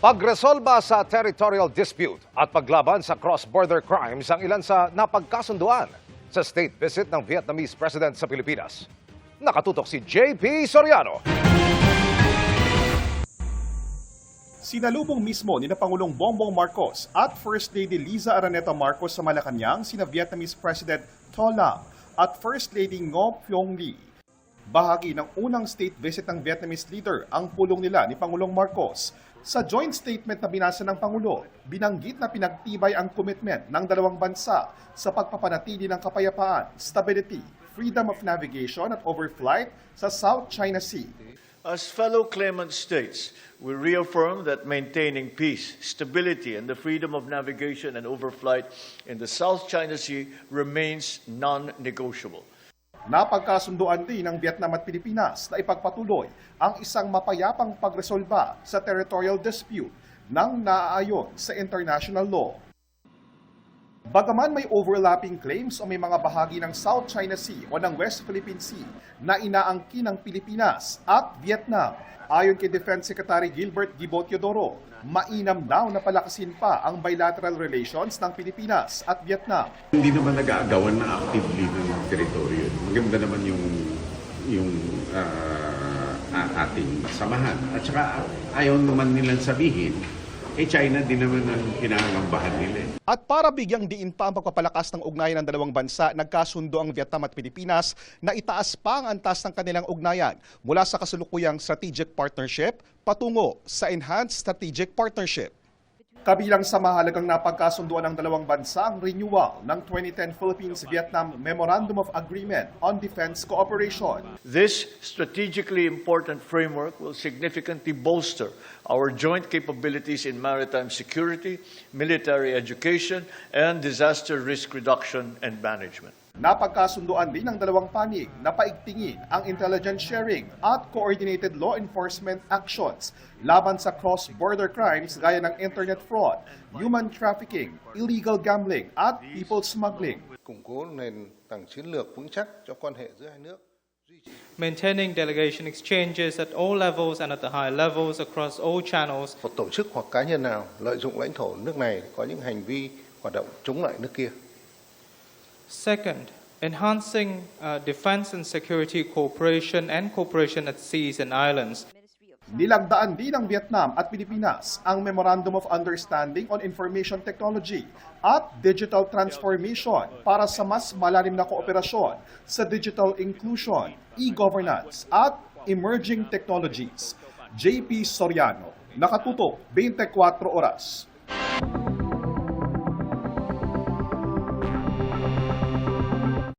Pagresolba sa territorial dispute at paglaban sa cross-border crimes ang ilan sa napagkasunduan sa state visit ng Vietnamese President sa Pilipinas. Nakatutok si JP Soriano. Sinalubong mismo ni Pangulong Bongbong Marcos at First Lady Liza Araneta Marcos sa Malacanang sina Vietnamese President To Lam at First Lady Ngo Phuong Ly. Bahagi ng unang state visit ng Vietnamese leader ang pulong nila ni Pangulong Marcos. Sa joint statement na binasa ng Pangulo, binanggit na pinagtibay ang commitment ng dalawang bansa sa pagpapanatili ng kapayapaan, stability, freedom of navigation at overflight sa South China Sea. As fellow claimant states, we reaffirm that maintaining peace, stability, and the freedom of navigation and overflight in the South China Sea remains non-negotiable. Napagkasunduan din ng Vietnam at Pilipinas na ipagpatuloy ang isang mapayapang pagresolba sa territorial dispute nang naaayon sa international law. Bagaman may overlapping claims o may mga bahagi ng South China Sea o ng West Philippine Sea na inaangkin ng Pilipinas at Vietnam, ayon kay Defense Secretary Gilbert Gibo Teodoro, mainam daw na palakasin pa ang bilateral relations ng Pilipinas at Vietnam. Hindi naman nag-aagawan na actively ng teritoryo. Maganda naman yung ating samahan. At saka ayaw naman nilang sabihin, China din naman ang pinangangambahan nila. At para bigyang diin pa ang pagpapalakas ng ugnayan ng dalawang bansa, nagkasundo ang Vietnam at Pilipinas na itaas pa ang antas ng kanilang ugnayan mula sa kasalukuyang strategic partnership patungo sa enhanced strategic partnership. Kabilang sa mahalagang napagkasunduan ng dalawang bansa ang renewal ng 2010 Philippines-Vietnam Memorandum of Agreement on Defense Cooperation. This strategically important framework will significantly bolster our joint capabilities in maritime security, military education, and disaster risk reduction and management. Napagkasunduan din ng dalawang panig na paigtingin ang intelligence sharing at coordinated law enforcement actions laban sa cross-border crimes gaya ng internet fraud, human trafficking, illegal gambling at people smuggling. Củng cố nền tảng chiến lược vững chắc cho quan hệ giữa hai nước. Maintaining delegation exchanges at all levels and at the high levels across all channels. Một tổ chức hoặc cá nhân nào lợi dụng lãnh thổ nước này có những hành vi hoạt động chống lại nước kia. Second, enhancing defense and security cooperation and cooperation at seas and islands. Nilagdaan din ng Vietnam at Pilipinas ang Memorandum of Understanding on Information Technology at Digital Transformation para sa mas malalim na kooperasyon sa digital inclusion, e-governance at emerging technologies. JP Soriano, Nakatutok, 24 Oras.